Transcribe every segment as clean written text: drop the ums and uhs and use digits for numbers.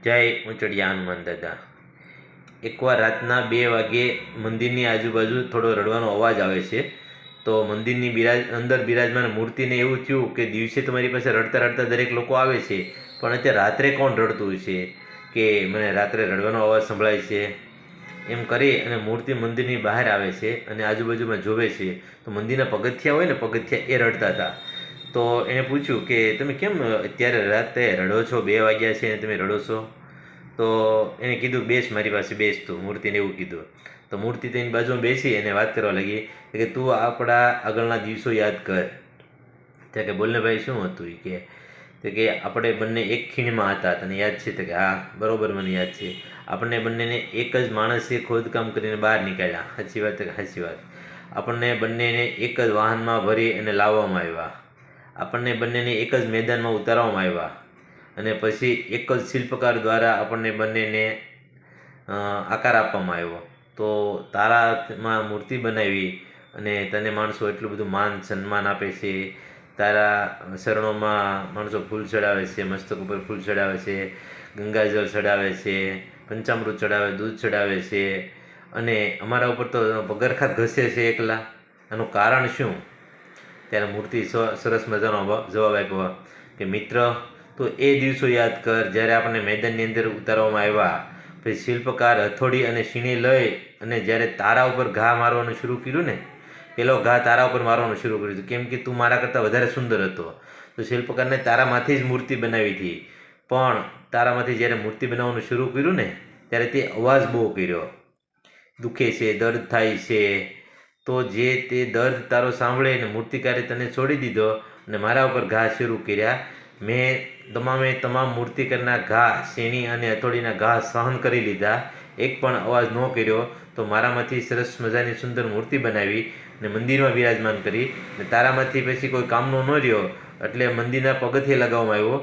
જય ઊંચડિયા હનુમાન દાદા। એકવાર રાતના 2 વાગે મંદિરની આજુબાજુ થોડો રડવાનો અવાજ આવે છે। તો મંદિરની અંદર બિરાજમાન મૂર્તિને એવું થયું કે દિવસે તમારી પાસે રડતા રડતા દરેક લોકો આવે છે, પણ અત્યારે રાત્રે કોણ રડતું છે કે મને રાત્રે રડવાનો અવાજ સંભળાય છે। એમ કરી અને મૂર્તિ મંદિરની બહાર આવે છે અને આજુબાજુમાં જોવે છે તો મંદિરના પગથિયા હોય ને, પગથિયા એ રડતા હતા। તો એણે પૂછ્યું કે તમે કેમ અત્યારે રાતે રડો છો, 2 વાગ્યા છે અને તમે રડો છો? તો એણે કીધું બેસ મારી પાસે, બેસ તું, મૂર્તિને એવું કીધું। તો મૂર્તિ તેની બાજુમાં બેસી અને વાત કરવા લાગી કે તું આપણા આગળના દિવસો યાદ કર। ત્યાં કે બોલને ભાઈ શું હતું? એ કે આપણે બંને એક ખીણમાં હતા, તને યાદ છે? તો કે હા બરાબર મને યાદ છે। આપણને બંનેને એક જ માણસે ખોદકામ કરીને બહાર નીકાળ્યા, સાચી વાત? કે સાચી વાત। આપણને બંનેને એક જ વાહનમાં ભરી અને લાવવામાં આવ્યા, આપણને બંનેને એક જ મેદાનમાં ઉતારવામાં આવ્યા અને પછી એક જ શિલ્પકાર દ્વારા આપણને બંનેને આકાર આપવામાં આવ્યો। તો તારામાં મૂર્તિ બનાવી અને તને માણસો એટલું બધું માન સન્માન આપે છે, તારા શરણોમાં માણસો ફૂલ ચડાવે છે, મસ્તક ઉપર ફૂલ ચડાવે છે, ગંગાજળ ચડાવે છે, પંચામૃત ચડાવે, દૂધ ચડાવે છે અને અમારા ઉપર તો પગરખા ઘસે છે એકલા। આનું કારણ શું? ત્યારે મૂર્તિ સરસ મજાનો જવાબ આપ્યો કે મિત્ર, તો એ દિવસો યાદ કર જ્યારે આપણને મેદાનની અંદર ઉતારવામાં આવ્યા, પછી શિલ્પકાર હથોડી અને સીણી લઈ અને જ્યારે તારા ઉપર ઘા મારવાનું શરૂ કર્યું ને, પેલો ઘા તારા ઉપર મારવાનું શરૂ કર્યું હતું, કેમ કે તું મારા કરતાં વધારે સુંદર હતો। તો શિલ્પકારને તારામાંથી જ મૂર્તિ બનાવી હતી, પણ તારામાંથી જ્યારે મૂર્તિ બનાવવાનું શરૂ કર્યું ને ત્યારે તે અવાજ બહુ કર્યો, દુખે છે, દર્દ થાય છે। તો જે તે દર્દ તારો સાંભળીને મૂર્તિકારે તને છોડી દીધો અને મારા ઉપર ઘા શરૂ કર્યા। મેં તમામ મૂર્તિકારના ઘા, શેણી અને હથોડીના ઘા સહન કરી લીધા, એક પણ અવાજ ન કર્યો। તો મારામાંથી સરસ મજાની સુંદર મૂર્તિ બનાવી અને મંદિરમાં બિરાજમાન કરી અને તારામાંથી પછી કોઈ કામનો ન રહ્યો એટલે મંદિરના પગથિયે લગાવવામાં આવ્યો।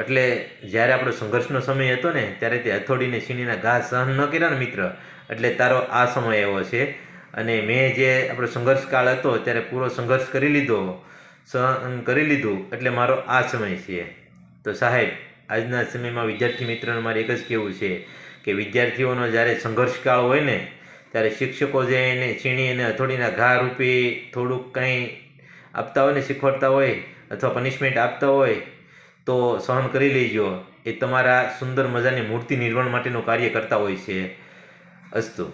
એટલે જ્યારે આપણો સંઘર્ષનો સમય હતો ને ત્યારે તે હથોડીને સીણીના ઘા સહન ન કર્યા ને મિત્ર, એટલે તારો આ સમય આવ્યો છે। અને મેં જે આપણો સંઘર્ષકાળ હતો ત્યારે પૂરો સંઘર્ષ કરી લીધો, સહન કરી લીધું, એટલે મારો આ સમય છે। તો સાહેબ, આજના સમયમાં વિદ્યાર્થી મિત્રોને મારે એક જ કહેવું છે કે વિદ્યાર્થીઓનો જ્યારે સંઘર્ષકાળ હોય ને ત્યારે શિક્ષકો જે એને છીણી અને હથોડીના ઘા રૂપી થોડુંક કંઈ આપતા હોય ને, શીખવાડતા હોય અથવા પનિશમેન્ટ આપતા હોય તો સહન કરી લેજો, એ તમારા સુંદર મજાની મૂર્તિ નિર્માણ માટેનું કાર્ય કરતા હોય છે। અસ્તુ।